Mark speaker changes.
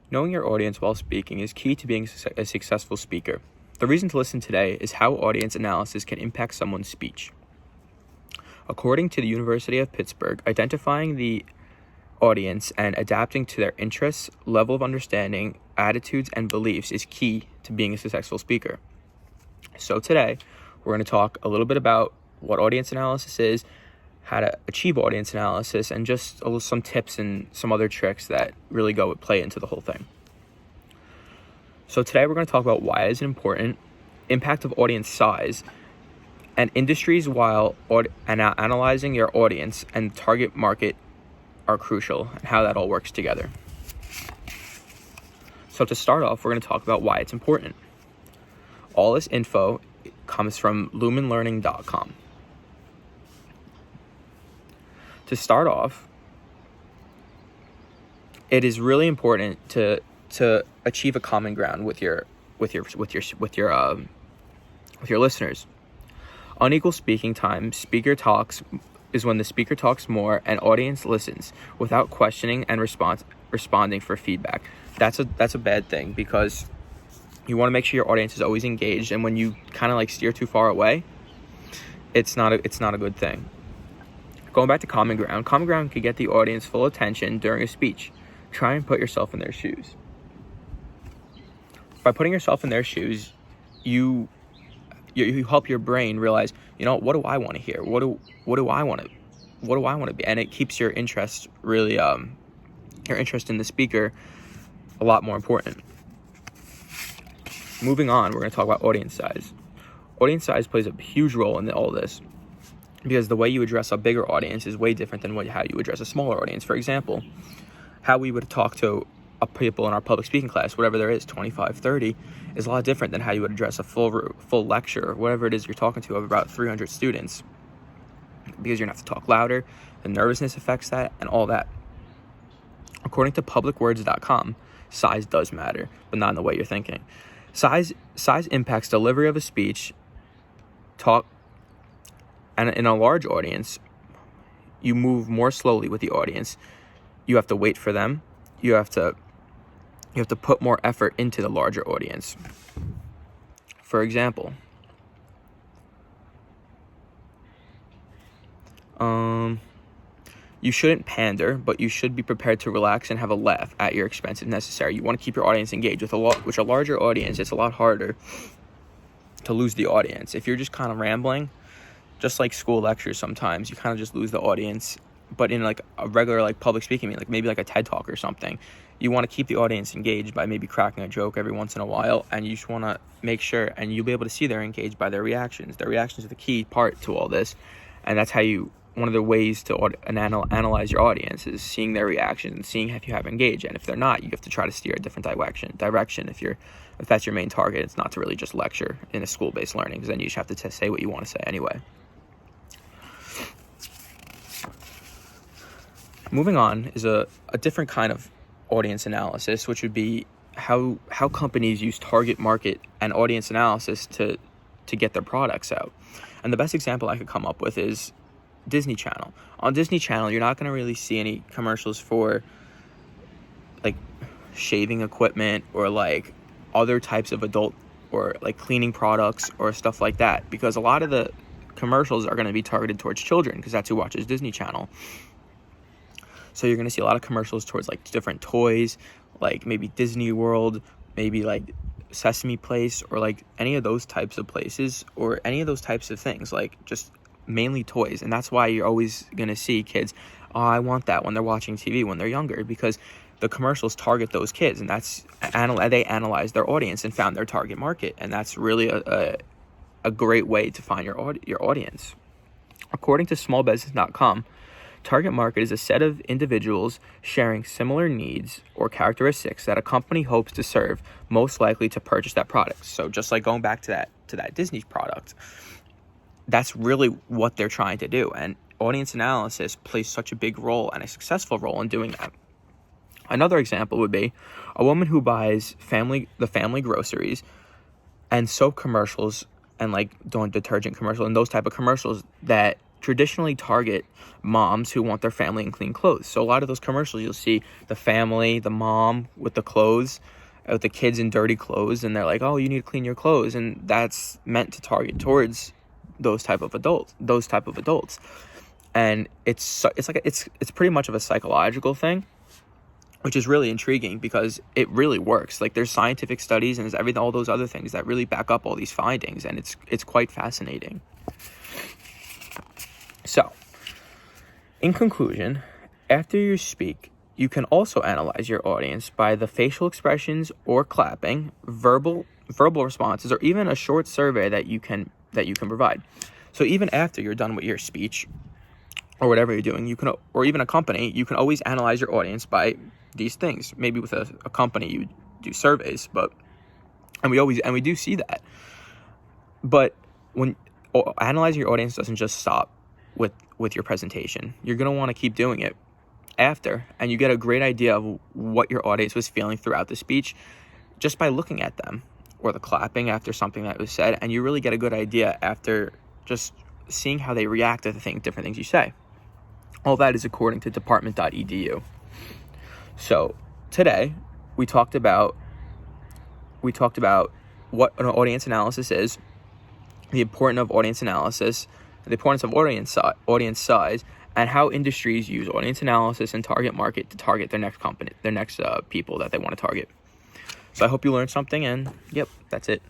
Speaker 1: Knowing your audience while speaking is key to being a successful speaker. The reason to listen today is how audience analysis can impact someone's speech. According to the University of Pittsburgh, identifying the audience and adapting to their interests, level of understanding, attitudes, and beliefs is key to being a successful speaker. So today, we're going to talk a little bit about what audience analysis is, how to achieve audience analysis, and just some tips and some other tricks that really play into the whole thing. So today we're going to talk about why it is important, impact of audience size, and industries while analyzing your audience and target market are crucial, and how that all works together. So to start off, we're going to talk about why it's important. All this info comes from lumenlearning.com. To start off, it is really important to achieve a common ground with your listeners. Unequal speaking time. Speaker talks is when the speaker talks more and audience listens without questioning and responding for feedback. That's a bad thing, because you want to make sure your audience is always engaged, and when you kind of steer too far away, it's not a good thing. Going back to common ground can get the audience full attention during a speech. Try and put yourself in their shoes. By putting yourself in their shoes, you help your brain realize, what do I want to hear? What do I want to be? And it keeps your interest really, your interest in the speaker a lot more important. Moving on, we're going to talk about audience size. Audience size plays a huge role in all this, because the way you address a bigger audience is way different than how you address a smaller audience. For example, how we would talk to people in our public speaking class, whatever there is, 25, 30, is a lot different than how you would address a full lecture, whatever it is you're talking to, of about 300 students, because you're going to have to talk louder, the nervousness affects that, and all that. According to publicwords.com, size does matter, but not in the way you're thinking. Size impacts delivery of a speech, talk, and in a large audience, you move more slowly with the audience. You have to wait for them. You have to put more effort into the larger audience. For example, you shouldn't pander, but you should be prepared to relax and have a laugh at your expense if necessary. You want to keep your audience engaged. With a larger audience, it's a lot harder to lose the audience. If you're just kind of rambling, just like school lectures, sometimes you kind of just lose the audience. But in a regular public speaking meeting, maybe a TED Talk or something, you want to keep the audience engaged by maybe cracking a joke every once in a while, and you just want to make sure, and you'll be able to see they're engaged by their reactions. Their reactions are the key part to all this, and that's one of the ways to analyze your audience is seeing their reactions and seeing if you have engaged. And if they're not, you have to try to steer a different direction. If that's your main target, it's not to really just lecture in a school-based learning, because then you just have to say what you want to say anyway. Moving on is a different kind of audience analysis, which would be how companies use target market and audience analysis to get their products out. And the best example I could come up with is Disney Channel. On Disney Channel, you're not going to really see any commercials for shaving equipment or other types of adult or cleaning products or stuff like that, because a lot of the commercials are going to be targeted towards children, because that's who watches Disney Channel. So you're going to see a lot of commercials towards different toys, maybe Disney World, maybe Sesame Place, or any of those types of places, or any of those types of things, just mainly toys. And that's why you're always going to see kids, I want that, when they're watching TV when they're younger, because the commercials target those kids, and they analyze their audience and found their target market. And that's really a great way to find your audience. According to smallbusiness.com, target market is a set of individuals sharing similar needs or characteristics that a company hopes to serve, most likely to purchase that product. So just going back to that Disney product, that's really what they're trying to do. And audience analysis plays such a big role and a successful role in doing that. Another example would be a woman who buys the family groceries and soap commercials and doing detergent commercials and those type of commercials that traditionally target moms who want their family in clean clothes. So a lot of those commercials, you'll see the family, the mom with the clothes, with the kids in dirty clothes, and they're like, oh, you need to clean your clothes, and that's meant to target towards those type of adults. And it's pretty much of a psychological thing, which is really intriguing because it really works. Like, there's scientific studies and there's everything, all those other things that really back up all these findings, and it's quite fascinating. So, in conclusion, after you speak, you can also analyze your audience by the facial expressions or clapping, verbal responses, or even a short survey that you can provide. So even after you're done with your speech or whatever you're doing, you can, or even a company, you can always analyze your audience by these things. Maybe with a company you do surveys, and we do see that. But when analyzing your audience doesn't just stop with your presentation. You're going to want to keep doing it after, and you get a great idea of what your audience was feeling throughout the speech just by looking at them, or the clapping after something that was said, and you really get a good idea after just seeing how they react to different things you say. All that is according to department.edu. So today we talked about what an audience analysis is, the importance of audience analysis, the importance of audience size, and how industries use audience analysis and target market to target their next people that they want to target. So I hope you learned something, and yep, that's it.